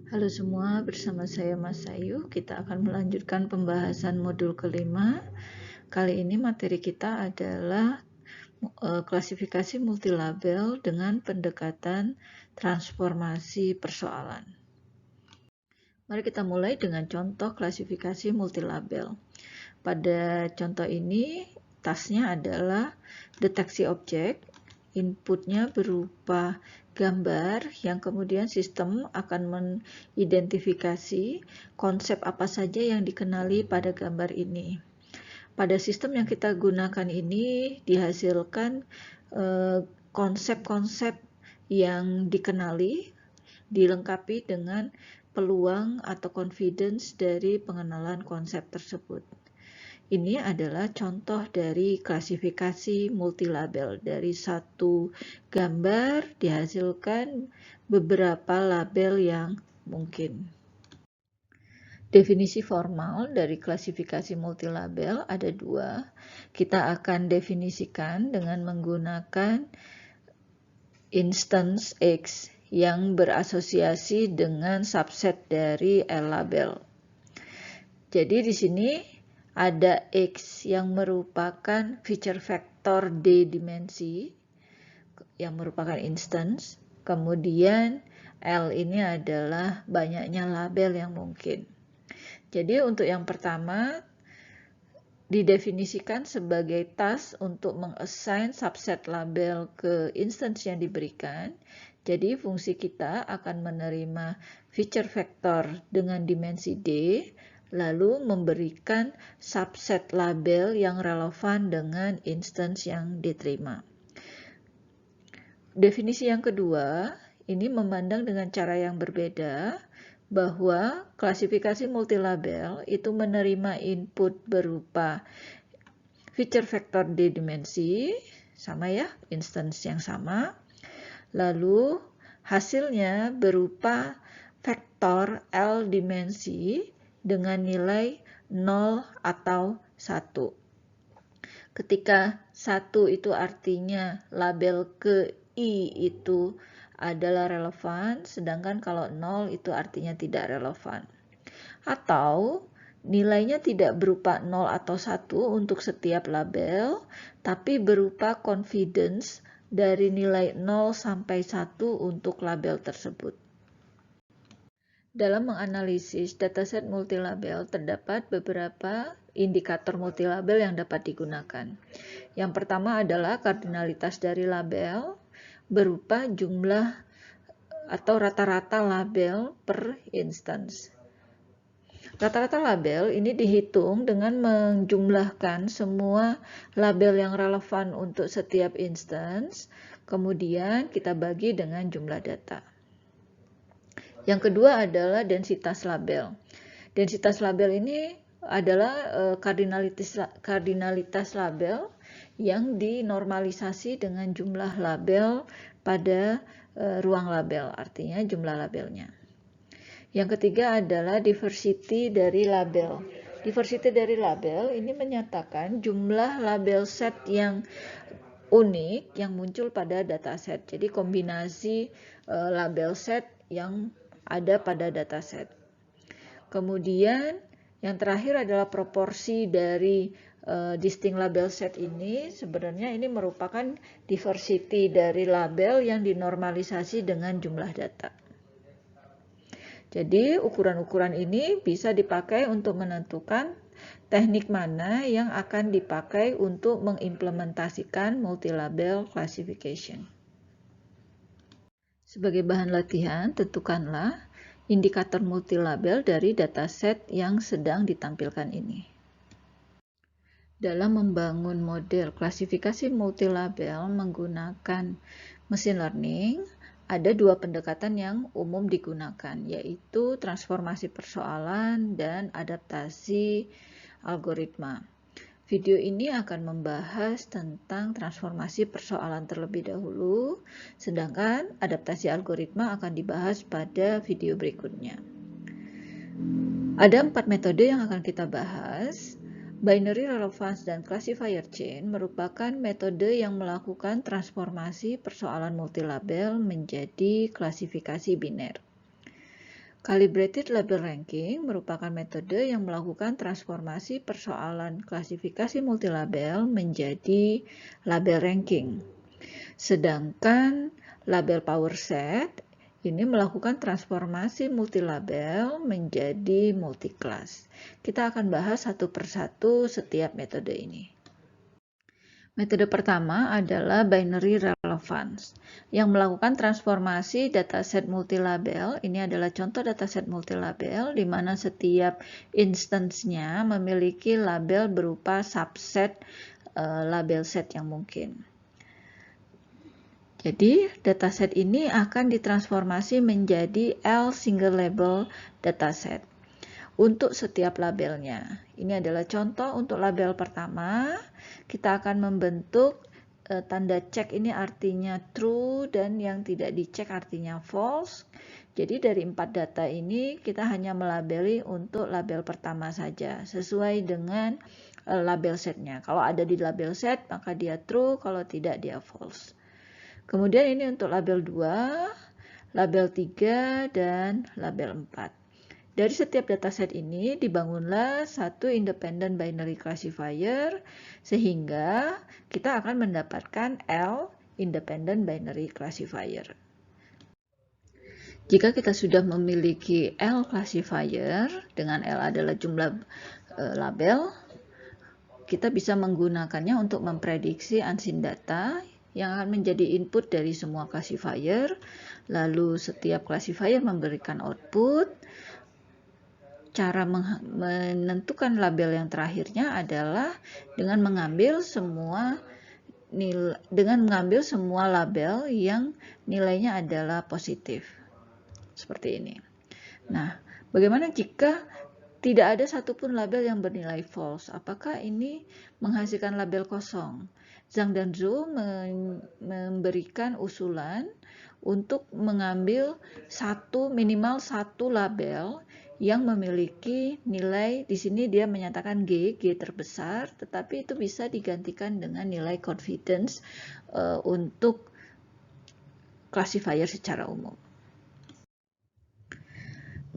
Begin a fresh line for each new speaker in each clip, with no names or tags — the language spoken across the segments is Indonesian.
Halo semua, bersama saya Mas Sayu. Kita akan melanjutkan pembahasan modul kelima. Kali ini materi kita adalah klasifikasi multilabel dengan pendekatan transformasi persoalan. Mari kita mulai dengan contoh klasifikasi multilabel. Pada contoh ini, tasnya adalah deteksi objek. Inputnya berupa gambar yang kemudian sistem akan mengidentifikasi konsep apa saja yang dikenali pada gambar ini. Pada sistem yang kita gunakan ini dihasilkan konsep-konsep yang dikenali dilengkapi dengan peluang atau confidence dari pengenalan konsep tersebut. Ini adalah contoh dari klasifikasi multilabel. Dari satu gambar dihasilkan beberapa label yang mungkin. Definisi formal dari klasifikasi multilabel ada dua. Kita akan definisikan dengan menggunakan instance X yang berasosiasi dengan subset dari L label. Jadi di sini ada X yang merupakan feature vector D dimensi yang merupakan instance, kemudian L ini adalah banyaknya label yang mungkin. Jadi untuk yang pertama didefinisikan sebagai task untuk mengassign subset label ke instance yang diberikan. Jadi fungsi kita akan menerima feature vector dengan dimensi D, lalu memberikan subset label yang relevan dengan instance yang diterima. Definisi yang kedua, ini memandang dengan cara yang berbeda, bahwa klasifikasi multilabel itu menerima input berupa feature vector D dimensi, sama ya, instance yang sama, lalu hasilnya berupa vektor L dimensi dengan nilai 0 atau 1. Ketika 1 itu artinya label ke I itu adalah relevan, sedangkan kalau 0 itu artinya tidak relevan. Atau nilainya tidak berupa 0 atau 1 untuk setiap label, tapi berupa confidence dari nilai 0 sampai 1 untuk label tersebut. Dalam menganalisis dataset multilabel, terdapat beberapa indikator multilabel yang dapat digunakan. Yang pertama adalah kardinalitas dari label berupa jumlah atau rata-rata label per instance. Rata-rata label ini dihitung dengan menjumlahkan semua label yang relevan untuk setiap instance, kemudian kita bagi dengan jumlah data. Yang kedua adalah densitas label. Densitas label ini adalah kardinalitas label yang dinormalisasi dengan jumlah label pada ruang label, artinya jumlah labelnya. Yang ketiga adalah diversity dari label. Diversity dari label ini menyatakan jumlah label set yang unik yang muncul pada dataset. Jadi kombinasi label set yang ada pada dataset. Kemudian yang terakhir adalah proporsi dari distinct label set ini. Sebenarnya ini merupakan diversity dari label yang dinormalisasi dengan jumlah data. Jadi ukuran-ukuran ini bisa dipakai untuk menentukan teknik mana yang akan dipakai untuk mengimplementasikan multilabel classification. Sebagai bahan latihan, tentukanlah indikator multilabel dari dataset yang sedang ditampilkan ini. Dalam membangun model klasifikasi multilabel menggunakan mesin learning, ada dua pendekatan yang umum digunakan, yaitu transformasi persoalan dan adaptasi algoritma. Video ini akan membahas tentang transformasi persoalan terlebih dahulu, sedangkan adaptasi algoritma akan dibahas pada video berikutnya. Ada 4 metode yang akan kita bahas. Binary relevance dan classifier chain merupakan metode yang melakukan transformasi persoalan multilabel menjadi klasifikasi biner. Calibrated label ranking merupakan metode yang melakukan transformasi persoalan klasifikasi multilabel menjadi label ranking. Sedangkan label power set ini melakukan transformasi multilabel menjadi multiclass. Kita akan bahas satu persatu setiap metode ini. Metode pertama adalah binary relevance, yang melakukan transformasi dataset multilabel. Ini adalah contoh dataset multilabel, di mana setiap instance-nya memiliki label berupa subset label set yang mungkin. Jadi, dataset ini akan ditransformasi menjadi L single label dataset untuk setiap labelnya. Ini adalah contoh untuk label pertama. Kita akan membentuk tanda cek ini artinya true dan yang tidak dicek artinya false. Jadi dari 4 data ini kita hanya melabeli untuk label pertama saja sesuai dengan label setnya. Kalau ada di label set maka dia true, kalau tidak dia false. Kemudian ini untuk label 2, label 3, dan label 4. Dari setiap dataset ini dibangunlah satu independent binary classifier sehingga kita akan mendapatkan L independent binary classifier. Jika kita sudah memiliki L classifier dengan L adalah jumlah label, kita bisa menggunakannya untuk memprediksi unseen data yang akan menjadi input dari semua classifier. Lalu setiap classifier memberikan output. Cara menentukan label yang terakhirnya adalah dengan mengambil semua label yang nilainya adalah positif. Seperti ini. Nah, bagaimana jika tidak ada satupun label yang bernilai false? Apakah ini menghasilkan label kosong? Zhang dan Zhou memberikan usulan untuk mengambil minimal satu label yang memiliki nilai, di sini dia menyatakan G terbesar, tetapi itu bisa digantikan dengan nilai confidence untuk classifier secara umum.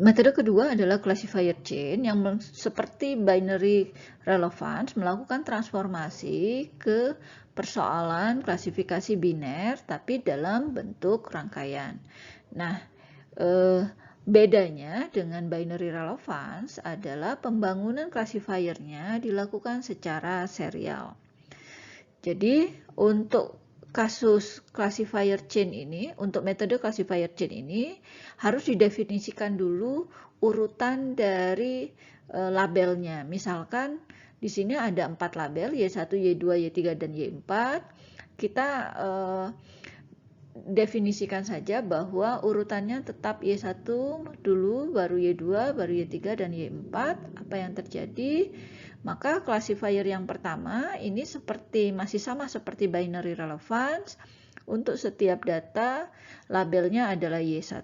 Metode kedua adalah classifier chain yang seperti binary relevance melakukan transformasi ke persoalan klasifikasi biner tapi dalam bentuk rangkaian. Nah, bedanya dengan binary relevance adalah pembangunan classifiernya dilakukan secara serial. Jadi untuk kasus classifier chain ini, untuk metode classifier chain ini harus didefinisikan dulu urutan dari labelnya. Misalkan di sini ada 4 label, Y1, Y2, Y3, dan Y4. Kita definisikan saja bahwa urutannya tetap Y1 dulu, baru Y2, baru Y3, dan Y4. Apa yang terjadi? Maka classifier yang pertama ini masih sama seperti binary relevance. Untuk setiap data labelnya adalah Y1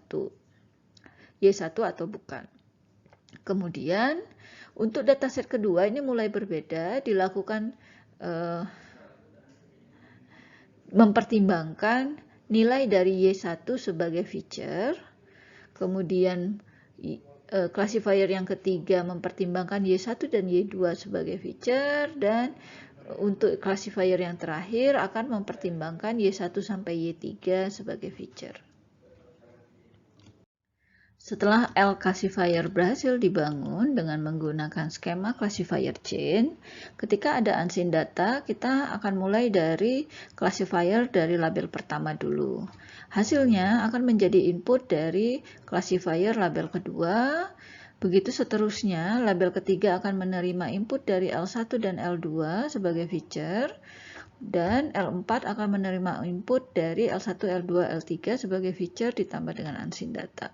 atau bukan. Kemudian untuk dataset kedua ini mulai berbeda, dilakukan mempertimbangkan nilai dari Y1 sebagai feature, kemudian classifier yang ketiga mempertimbangkan Y1 dan Y2 sebagai feature, dan untuk classifier yang terakhir akan mempertimbangkan Y1 sampai Y3 sebagai feature. Setelah L classifier berhasil dibangun dengan menggunakan skema classifier chain, ketika ada unseen data, kita akan mulai dari classifier dari label pertama dulu. Hasilnya akan menjadi input dari classifier label kedua. Begitu seterusnya, label ketiga akan menerima input dari L1 dan L2 sebagai feature, dan L4 akan menerima input dari L1, L2, L3 sebagai feature ditambah dengan unseen data.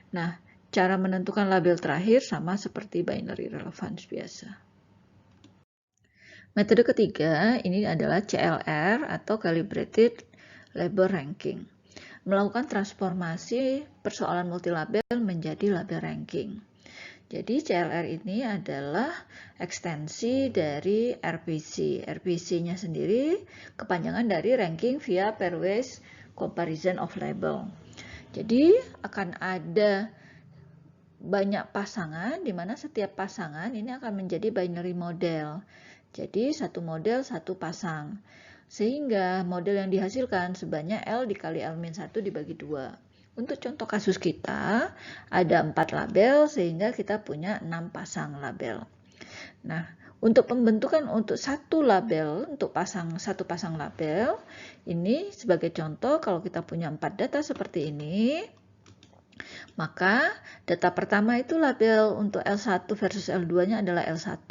Nah, cara menentukan label terakhir sama seperti binary relevance biasa. Metode ketiga ini adalah CLR atau Calibrated Label Ranking. Melakukan transformasi persoalan multilabel menjadi label ranking. Jadi CLR ini adalah ekstensi dari RPC. RPC-nya sendiri kepanjangan dari Ranking via Pairwise Comparison of Label. Jadi akan ada banyak pasangan, di mana setiap pasangan ini akan menjadi binary model. Jadi satu model, satu pasang. Sehingga model yang dihasilkan sebanyak L dikali L-1 dibagi 2. Untuk contoh kasus kita, ada 4 label sehingga kita punya 6 pasang label. Nah, untuk pembentukan untuk satu label, untuk satu pasang label, ini sebagai contoh kalau kita punya 4 data seperti ini, maka data pertama itu label untuk L1 versus L2-nya adalah L1,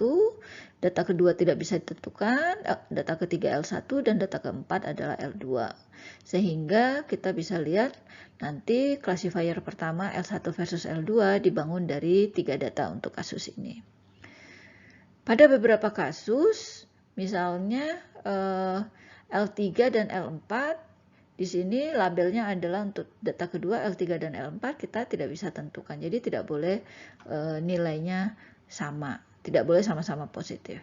data kedua tidak bisa ditentukan, data ketiga L1, dan data keempat adalah L2. Sehingga kita bisa lihat nanti classifier pertama L1 versus L2 dibangun dari 3 data untuk kasus ini. Pada beberapa kasus, misalnya L3 dan L4, di sini labelnya adalah untuk data kedua L3 dan L4 kita tidak bisa tentukan. Jadi tidak boleh nilainya sama, tidak boleh sama-sama positif.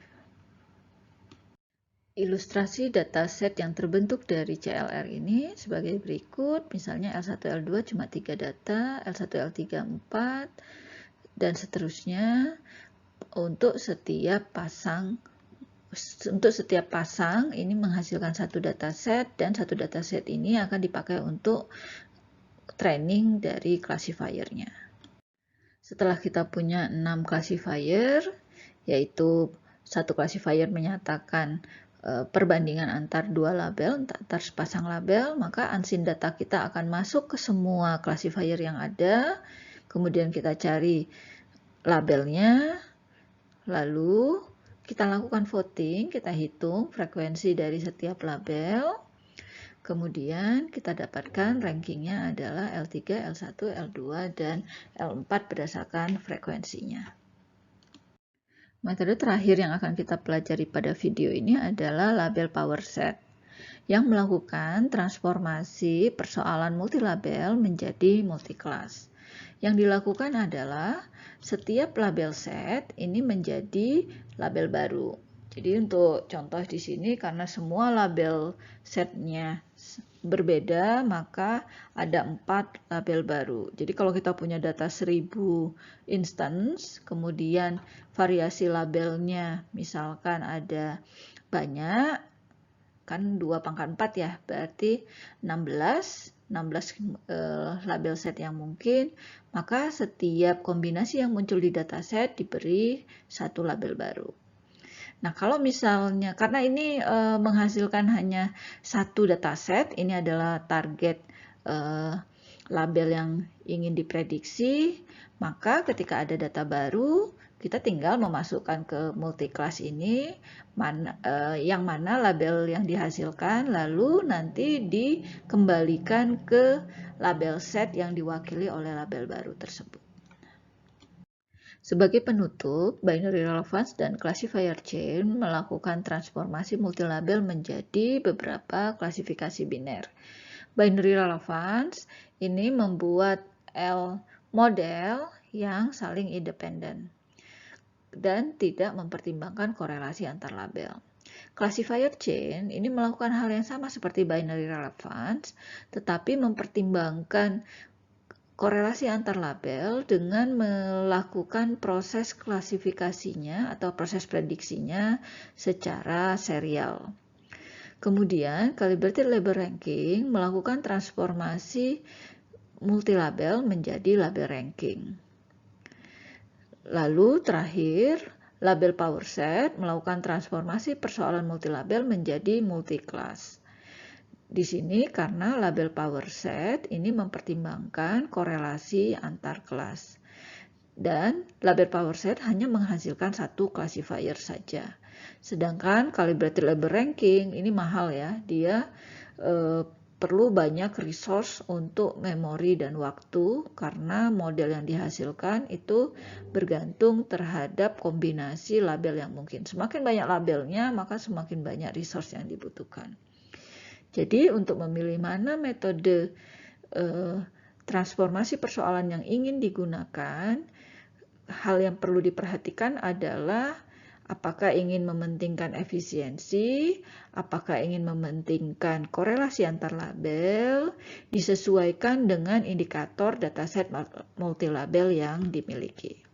Ilustrasi dataset yang terbentuk dari CLR ini sebagai berikut. Misalnya L1, L2 cuma 3 data, L1, L3 4, dan seterusnya untuk setiap pasang. Untuk setiap pasang ini menghasilkan satu dataset, dan satu dataset ini akan dipakai untuk training dari classifiernya. Setelah kita punya 6 classifier, yaitu satu classifier menyatakan perbandingan antar dua label, antar sepasang label, maka unseen data kita akan masuk ke semua classifier yang ada, kemudian kita cari labelnya, lalu kita lakukan voting, kita hitung frekuensi dari setiap label, kemudian kita dapatkan rankingnya adalah L3, L1, L2, dan L4 berdasarkan frekuensinya. Metode terakhir yang akan kita pelajari pada video ini adalah label power set, yang melakukan transformasi persoalan multilabel menjadi multiclass. Yang dilakukan adalah setiap label set ini menjadi label baru. Jadi untuk contoh di sini karena semua label setnya berbeda, maka ada 4 label baru. Jadi kalau kita punya data 1000 instance, kemudian variasi labelnya misalkan ada banyak, kan 2 pangkat 4 ya, berarti 16 label set yang mungkin, maka setiap kombinasi yang muncul di dataset diberi satu label baru. Nah, kalau misalnya, karena ini menghasilkan hanya satu dataset, ini adalah target label yang ingin diprediksi, maka ketika ada data baru, kita tinggal memasukkan ke multiclass ini yang mana label yang dihasilkan, lalu nanti dikembalikan ke label set yang diwakili oleh label baru tersebut. Sebagai penutup, binary relevance dan classifier chain melakukan transformasi multilabel menjadi beberapa klasifikasi biner. Binary relevance ini membuat L model yang saling independen dan tidak mempertimbangkan korelasi antar label. Classifier chain ini melakukan hal yang sama seperti binary relevance, tetapi mempertimbangkan korelasi antar label dengan melakukan proses klasifikasinya atau proses prediksinya secara serial. Kemudian, calibrated label ranking melakukan transformasi multilabel menjadi label ranking. Lalu terakhir, label power set melakukan transformasi persoalan multilabel menjadi multiclass. Di sini karena label power set ini mempertimbangkan korelasi antar kelas. Dan label power set hanya menghasilkan satu classifier saja. Sedangkan calibrated label ranking ini mahal ya, dia perlu banyak resource untuk memori dan waktu karena model yang dihasilkan itu bergantung terhadap kombinasi label yang mungkin. Semakin banyak labelnya, maka semakin banyak resource yang dibutuhkan. Jadi untuk memilih mana metode transformasi persoalan yang ingin digunakan, hal yang perlu diperhatikan adalah Apakah ingin mementingkan efisiensi, apakah ingin mementingkan korelasi antar label, disesuaikan dengan indikator dataset multilabel yang dimiliki.